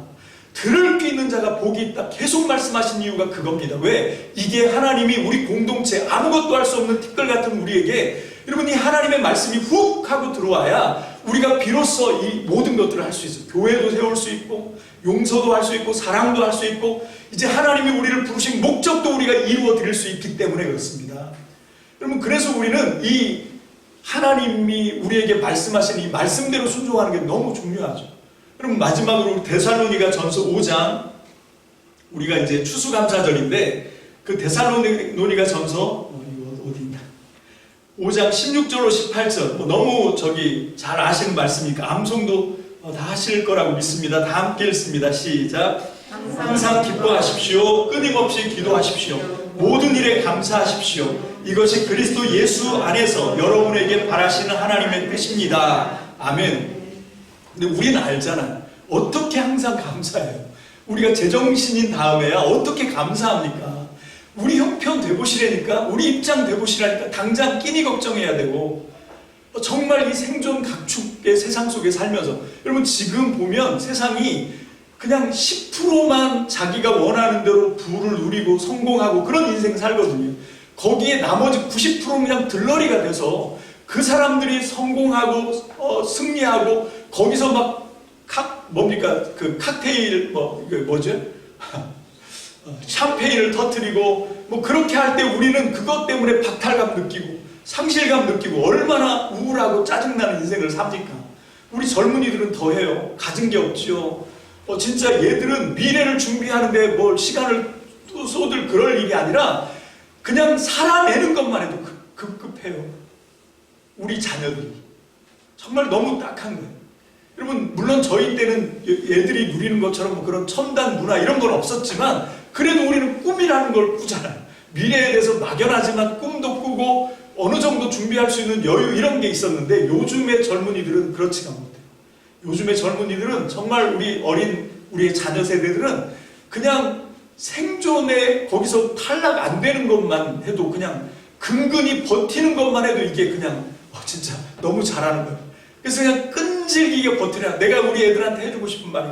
들을 귀 있는 자가 복이 있다 계속 말씀하신 이유가 그겁니다. 왜? 이게 하나님이 우리 공동체, 아무것도 할 수 없는 티끌 같은 우리에게, 여러분, 이 하나님의 말씀이 훅 하고 들어와야 우리가 비로소 이 모든 것들을 할 수 있어요. 교회도 세울 수 있고, 용서도 할 수 있고, 사랑도 할 수 있고, 이제 하나님이 우리를 부르신 목적도 우리가 이루어 드릴 수 있기 때문에 그렇습니다. 여러분, 그래서 우리는 이 하나님이 우리에게 말씀하신 이 말씀대로 순종하는 게 너무 중요하죠. 그럼 마지막으로 데살로니가 전서 5장, 우리가 이제 추수감사절인데 그 데살로니가 전서 어디 있나? 5장 16절로 18절, 너무 잘 아시는 말씀이니까 암송도 다 하실 거라고 믿습니다. 다 함께 읽습니다. 시작. 항상 기뻐하십시오. 끊임없이 기도하십시오. 모든 일에 감사하십시오. 이것이 그리스도 예수 안에서 여러분에게 바라시는 하나님의 뜻입니다. 아멘. 근데 우리는 알잖아요. 어떻게 항상 감사해요? 우리가 제정신인 다음에야 어떻게 감사합니까? 우리 형편 되보시라니까, 우리 입장 되보시라니까 당장 끼니 걱정해야 되고, 정말 이 생존 각축의 세상 속에 살면서 여러분 지금 보면 세상이 그냥 10%만 자기가 원하는 대로 부를 누리고 성공하고 그런 인생 살거든요. 거기에 나머지 90%는 그냥 들러리가 돼서 그 사람들이 성공하고 승리하고 거기서 막 뭡니까 그 칵테일 이게 뭐죠? 샴페인을 터뜨리고 뭐 그렇게 할 때 우리는 그것 때문에 박탈감 느끼고 상실감 느끼고 얼마나 우울하고 짜증나는 인생을 삽니까? 우리 젊은이들은 더해요. 가진 게 없죠. 진짜 얘들은 미래를 준비하는데 뭘 시간을 쏟을 그럴 일이 아니라 그냥 살아내는 것만 해도 급급해요. 우리 자녀들이 정말 너무 딱한 거예요. 여러분 물론 저희 때는 얘들이 누리는 것처럼 뭐 그런 첨단 문화 이런 건 없었지만 그래도 우리는 꿈이라는 걸 꾸잖아요. 미래에 대해서 막연하지만 꿈도 꾸고 어느 정도 준비할 수 있는 여유 이런 게 있었는데 요즘의 젊은이들은 그렇지가 못해요. 요즘의 젊은이들은 정말 우리의 자녀 세대들은 그냥 생존에 거기서 탈락 안 되는 것만 해도 그냥 근근히 버티는 것만 해도 이게 그냥 진짜 너무 잘하는 거예요. 그래서 그냥 끈질기게 버티라. 내가 우리 애들한테 해주고 싶은 말이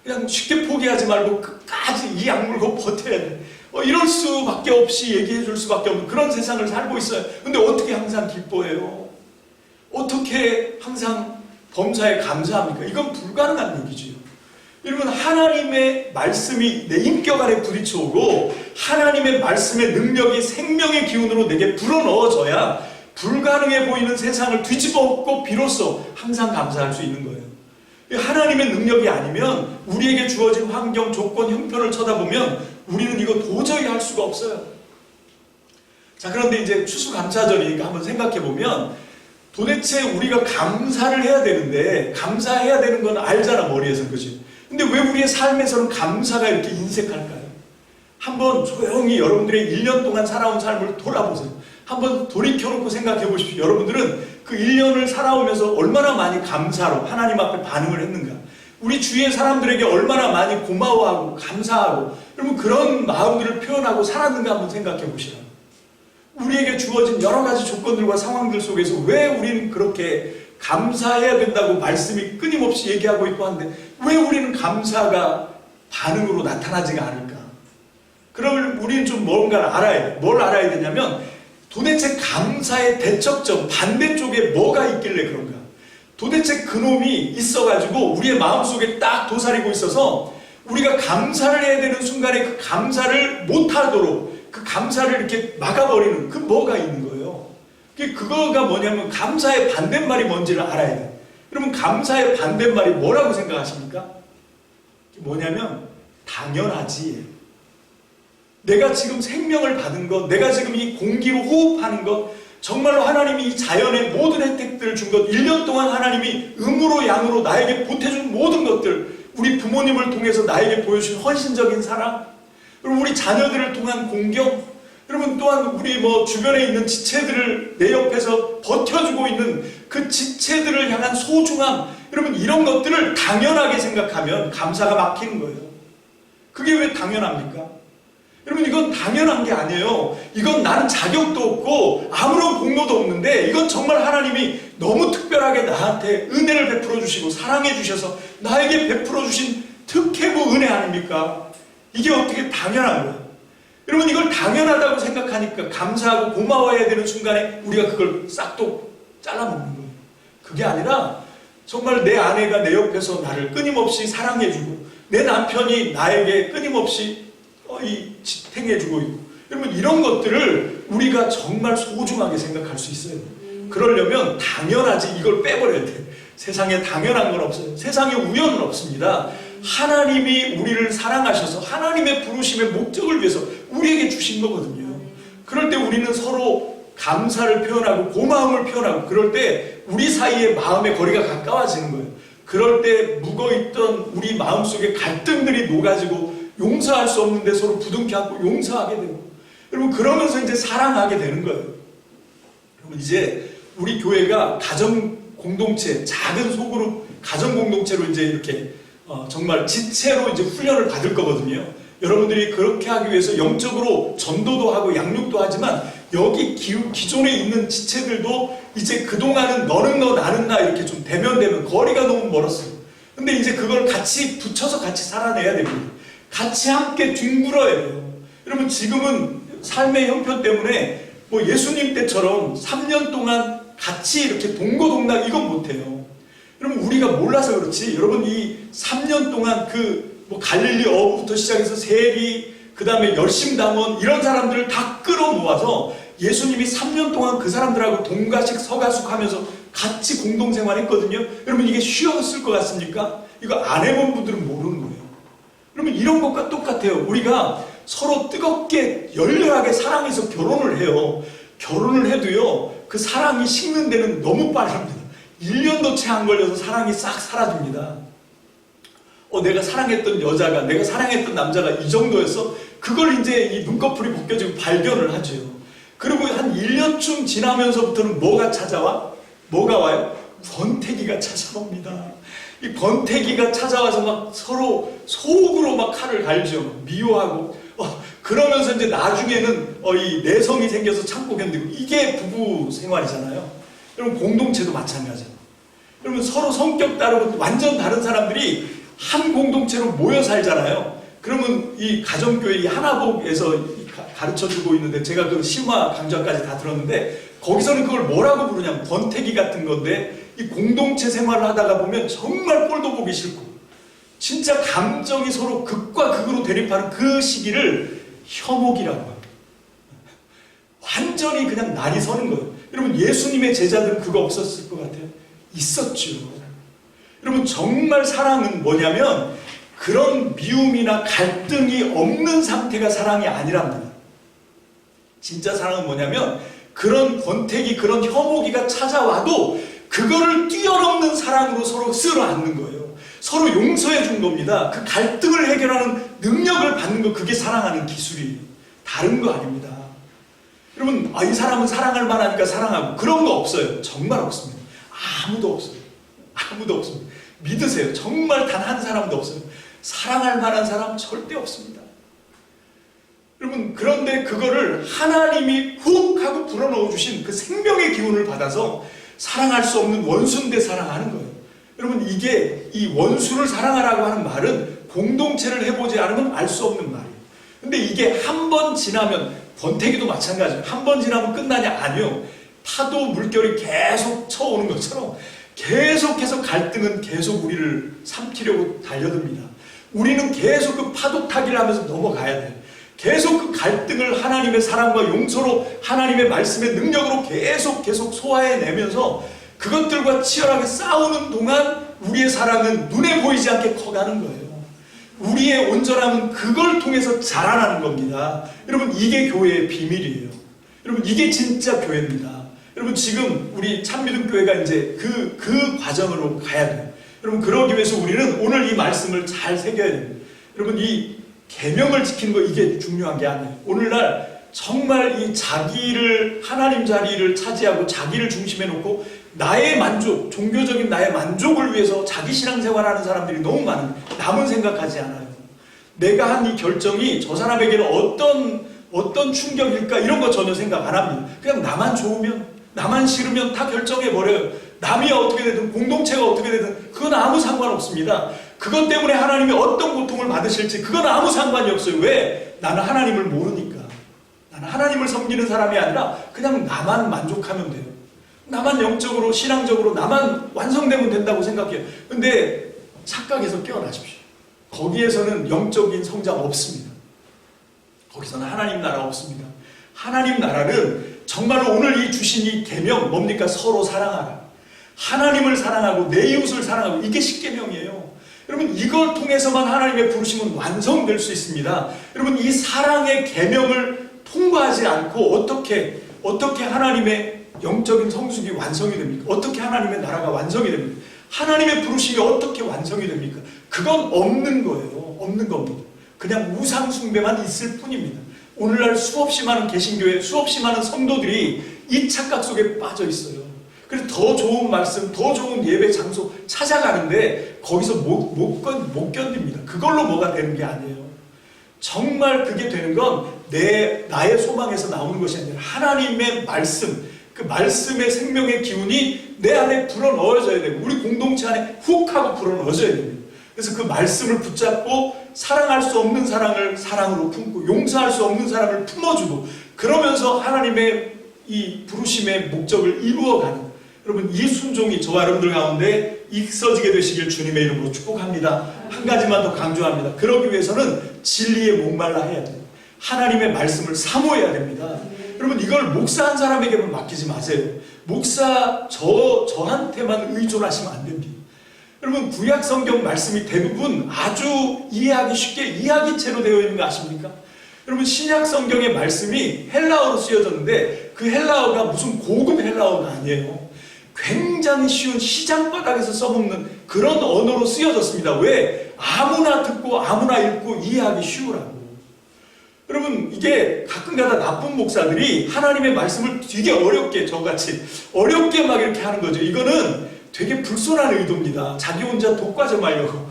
그냥 쉽게 포기하지 말고 끝까지 이 악물고 버텨야 돼. 이럴 수밖에 없이 얘기해 줄 수밖에 없는 그런 세상을 살고 있어요. 근데 어떻게 항상 기뻐해요? 어떻게 항상 범사에 감사합니까? 이건 불가능한 얘기지요. 여러분 하나님의 말씀이 내 인격 안에 부딪혀오고 하나님의 말씀의 능력이 생명의 기운으로 내게 불어넣어져야 불가능해 보이는 세상을 뒤집어 엎고 비로소 항상 감사할 수 있는 거예요. 하나님의 능력이 아니면 우리에게 주어진 환경, 조건, 형편을 쳐다보면 우리는 이거 도저히 할 수가 없어요. 자, 그런데 이제 추수감사절이니까 한번 생각해 보면 도대체 우리가 감사를 해야 되는데 감사해야 되는 건 알잖아 머리에서 그지? 근데 왜 우리의 삶에서는 감사가 이렇게 인색할까요? 한번 조용히 여러분들의 1년 동안 살아온 삶을 돌아보세요. 한번 돌이켜놓고 생각해 보십시오. 여러분들은 그 1년을 살아오면서 얼마나 많이 감사로 하나님 앞에 반응을 했는가? 우리 주위의 사람들에게 얼마나 많이 고마워하고 감사하고 여러분 그런 마음들을 표현하고 살았는가 한번 생각해 보시라고. 우리에게 주어진 여러 가지 조건들과 상황들 속에서 왜 우리는 그렇게 감사해야 된다고 말씀이 끊임없이 얘기하고 있고 한데 왜 우리는 감사가 반응으로 나타나지가 않을까? 그러면 우리는 좀 뭔가를 알아야 돼. 뭘 알아야 되냐면 도대체 감사의 대척점 반대쪽에 뭐가 있길래 그런가? 도대체 그놈이 있어가지고 우리의 마음속에 딱 도사리고 있어서 우리가 감사를 해야 되는 순간에 그 감사를 못하도록 그 감사를 이렇게 막아버리는 그 뭐가 있는 거예요. 그거가 뭐냐면 감사의 반대말이 뭔지를 알아야 돼요. 여러분 감사의 반대말이 뭐라고 생각하십니까? 뭐냐면 당연하지. 내가 지금 생명을 받은 것, 내가 지금 이 공기로 호흡하는 것, 정말로 하나님이 이 자연의 모든 혜택들을 준 것, 1년 동안 하나님이 음으로 양으로 나에게 보태준 모든 것들, 우리 부모님을 통해서 나에게 보여준 헌신적인 사랑, 그리고 우리 자녀들을 통한 공경, 여러분 또한 우리 주변에 있는 지체들을 내 옆에서 버텨주고 있는 그 지체들을 향한 소중함, 여러분 이런 것들을 당연하게 생각하면 감사가 막히는 거예요. 그게 왜 당연합니까? 여러분 이건 당연한 게 아니에요. 이건 나는 자격도 없고 아무런 공로도 없는데 이건 정말 하나님이 너무 특별하게 나한테 은혜를 베풀어 주시고 사랑해 주셔서 나에게 베풀어 주신 특혜고 은혜 아닙니까? 이게 어떻게 당연한 거예요? 여러분 이걸 당연하다고 생각하니까 감사하고 고마워해야 되는 순간에 우리가 그걸 싹도 잘라먹는 거예요. 그게 아니라 정말 내 아내가 내 옆에서 나를 끊임없이 사랑해주고 내 남편이 나에게 끊임없이 지탱해주고 있고 여러분 이런 것들을 우리가 정말 소중하게 생각할 수 있어요. 그러려면 당연하지 이걸 빼버려야 돼. 세상에 당연한 건 없어요. 세상에 우연은 없습니다. 하나님이 우리를 사랑하셔서 하나님의 부르심의 목적을 위해서 우리에게 주신 거거든요. 그럴 때 우리는 서로 감사를 표현하고 고마움을 표현하고 그럴 때 우리 사이의 마음의 거리가 가까워지는 거예요. 그럴 때 묵어있던 우리 마음속에 갈등들이 녹아지고 용서할 수 없는데 서로 부둥켜 안고 용서하게 되고 여러분 그러면서 이제 사랑하게 되는 거예요. 여러분 이제 우리 교회가 가정 공동체, 작은 소그룹 가정 공동체로 이제 이렇게 정말 지체로 이제 훈련을 받을 거거든요. 여러분들이 그렇게 하기 위해서 영적으로 전도도 하고 양육도 하지만 여기 기존에 있는 지체들도 이제 그동안은 너는 너 나는 나 이렇게 좀 대면대면 거리가 너무 멀었어요. 근데 이제 그걸 같이 붙여서 같이 살아내야 됩니다. 같이 함께 뒹굴어야 돼요. 여러분 지금은 삶의 형편 때문에 뭐 예수님 때처럼 3년 동안 같이 이렇게 동고동락 이건 못해요. 여러분 우리가 몰라서 그렇지 여러분 이 3년 동안 그 뭐 갈릴리 어부부터 시작해서 세리 그 다음에 열심당원 이런 사람들을 다 끌어모아서 예수님이 3년 동안 그 사람들하고 동가식 서가숙하면서 같이 공동생활했거든요. 여러분 이게 쉬웠을 것 같습니까? 이거 안 해본 분들은 모르는 거예요. 여러분 이런 것과 똑같아요. 우리가 서로 뜨겁게 열렬하게 사랑해서 결혼을 해요. 결혼을 해도요 그 사랑이 식는 데는 너무 빠릅니다. 1년도 채 안 걸려서 사랑이 싹 사라집니다. 내가 사랑했던 여자가 내가 사랑했던 남자가 이 정도였어? 그걸 이제 이 눈꺼풀이 벗겨지고 발견을 하죠. 그리고 한 1년쯤 지나면서부터는 뭐가 찾아와? 뭐가 와요? 권태기가 찾아옵니다. 이 권태기가 찾아와서 막 서로 속으로 막 칼을 갈죠. 미워하고 그러면서 이제 나중에는 이 내성이 생겨서 참고 견디고 이게 부부 생활이잖아요. 여러분 공동체도 마찬가지예요. 여러분 서로 성격 다르고 완전 다른 사람들이 한 공동체로 모여 살잖아요. 그러면 이 가정교회 이 하나복에서 가르쳐주고 있는데 제가 그 심화 강좌까지 다 들었는데 거기서는 그걸 뭐라고 부르냐면 권태기 같은 건데 이 공동체 생활을 하다가 보면 정말 꼴도 보기 싫고 진짜 감정이 서로 극과 극으로 대립하는 그 시기를 혐오기라고 합니다. 완전히 그냥 날이 서는 거예요. 여러분 예수님의 제자들은 그거 없었을 것 같아요? 있었죠. 여러분 정말 사랑은 뭐냐면 그런 미움이나 갈등이 없는 상태가 사랑이 아니랍니다. 진짜 사랑은 뭐냐면 그런 권태기, 그런 혐오기가 찾아와도 그거를 뛰어넘는 사랑으로 서로 쓸어안는 거예요. 서로 용서해 준 겁니다. 그 갈등을 해결하는 능력을 받는 거 그게 사랑하는 기술이에요. 다른 거 아닙니다. 여러분 이 사람은 사랑할 만하니까 사랑하고 그런 거 없어요. 정말 없습니다. 아무도 없어요. 아무도 없습니다. 믿으세요. 정말 단 한 사람도 없어요. 사랑할 만한 사람 절대 없습니다. 여러분 그런데 그거를 하나님이 훅 하고 불어넣어 주신 그 생명의 기운을 받아서 사랑할 수 없는 원수인데 사랑하는 거예요. 여러분 이게 이 원수를 사랑하라고 하는 말은 공동체를 해보지 않으면 알 수 없는 말이에요. 근데 이게 한 번 지나면 권태기도 마찬가지예요. 한 번 지나면 끝나냐? 아니요. 파도 물결이 계속 쳐오는 것처럼 계속해서 갈등은 계속 우리를 삼키려고 달려듭니다. 우리는 계속 그 파도 타기를 하면서 넘어가야 돼요. 계속 그 갈등을 하나님의 사랑과 용서로 하나님의 말씀의 능력으로 계속 소화해내면서 그것들과 치열하게 싸우는 동안 우리의 사랑은 눈에 보이지 않게 커가는 거예요. 우리의 온전함은 그걸 통해서 자라나는 겁니다. 여러분 이게 교회의 비밀이에요. 여러분 이게 진짜 교회입니다. 여러분 지금 우리 참믿음 교회가 이제 그 과정으로 가야 돼요. 여러분 그러기 위해서 우리는 오늘 이 말씀을 잘 새겨야 됩니다. 여러분 이 계명을 지키는 거 이게 중요한 게 아니에요. 오늘날 정말 이 자기를 하나님 자리를 차지하고 자기를 중심에 놓고 나의 만족, 종교적인 나의 만족을 위해서 자기 신앙생활하는 사람들이 너무 많은 남은 생각하지 않아요. 내가 한 이 결정이 저 사람에게는 어떤 충격일까 이런 거 전혀 생각 안 합니다. 그냥 나만 좋으면 나만 싫으면 다 결정해버려요. 남이 어떻게 되든 공동체가 어떻게 되든 그건 아무 상관없습니다. 그것 때문에 하나님이 어떤 고통을 받으실지 그건 아무 상관이 없어요. 왜? 나는 하나님을 모르니까. 나는 하나님을 섬기는 사람이 아니라 그냥 나만 만족하면 돼요. 나만 영적으로 신앙적으로 나만 완성되면 된다고 생각해요. 근데 착각해서 깨어나십시오. 거기에서는 영적인 성장 없습니다. 거기서는 하나님 나라 없습니다. 하나님 나라는 정말로 오늘 이 주신 이 계명 뭡니까? 서로 사랑하라. 하나님을 사랑하고 내 이웃을 사랑하고 이게 십계명이에요. 여러분 이걸 통해서만 하나님의 부르심은 완성될 수 있습니다. 여러분 이 사랑의 계명을 통과하지 않고 어떻게 하나님의 영적인 성숙이 완성이 됩니까? 어떻게 하나님의 나라가 완성이 됩니까? 하나님의 부르심이 어떻게 완성이 됩니까? 그건 없는 거예요. 없는 겁니다. 그냥 우상 숭배만 있을 뿐입니다. 오늘날 수없이 많은 개신교회, 수없이 많은 성도들이 이 착각 속에 빠져 있어요. 그래서 더 좋은 말씀, 더 좋은 예배 장소 찾아가는데 거기서 못 견딥니다. 그걸로 뭐가 되는 게 아니에요. 정말 그게 되는 건 나의 소망에서 나오는 것이 아니라 하나님의 말씀, 그 말씀의 생명의 기운이 내 안에 불어넣어져야 되고 우리 공동체 안에 훅 하고 불어넣어져야 됩니다. 그래서 그 말씀을 붙잡고 사랑할 수 없는 사랑을 사랑으로 품고 용서할 수 없는 사람을 품어주고 그러면서 하나님의 이 부르심의 목적을 이루어가는 여러분 이 순종이 저와 여러분들 가운데 있어지게 되시길 주님의 이름으로 축복합니다. 한 가지만 더 강조합니다. 그러기 위해서는 진리에 목말라 해야 돼요. 하나님의 말씀을 사모해야 됩니다. 여러분 이걸 목사 한 사람에게만 맡기지 마세요. 목사 저한테만 의존하시면 안 됩니다. 여러분 구약 성경 말씀이 대부분 아주 이해하기 쉽게 이야기체로 되어 있는 거 아십니까? 여러분 신약 성경의 말씀이 헬라어로 쓰여졌는데 그 헬라어가 무슨 고급 헬라어가 아니에요. 굉장히 쉬운 시장바닥에서 써먹는 그런 언어로 쓰여졌습니다. 왜? 아무나 듣고 아무나 읽고 이해하기 쉬우라고. 여러분 이게 가끔가다 나쁜 목사들이 하나님의 말씀을 되게 어렵게 저같이 어렵게 막 이렇게 하는 거죠. 이거는 되게 불손한 의도입니다. 자기 혼자 독과점 하려고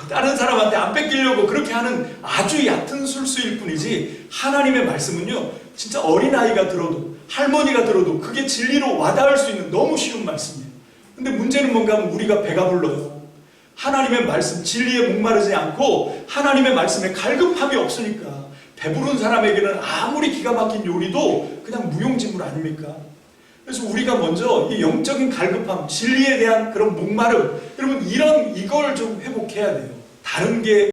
다른 사람한테 안 뺏기려고 그렇게 하는 아주 얕은 술수일 뿐이지 하나님의 말씀은요 진짜 어린아이가 들어도 할머니가 들어도 그게 진리로 와닿을 수 있는 너무 쉬운 말씀이에요. 근데 문제는 뭔가 하면 우리가 배가 불러요. 하나님의 말씀 진리에 목마르지 않고 하나님의 말씀에 갈급함이 없으니까 배부른 사람에게는 아무리 기가 막힌 요리도 그냥 무용지물 아닙니까? 그래서 우리가 먼저 이 영적인 갈급함, 진리에 대한 그런 목마름, 여러분 이걸 좀 회복해야 돼요. 다른 게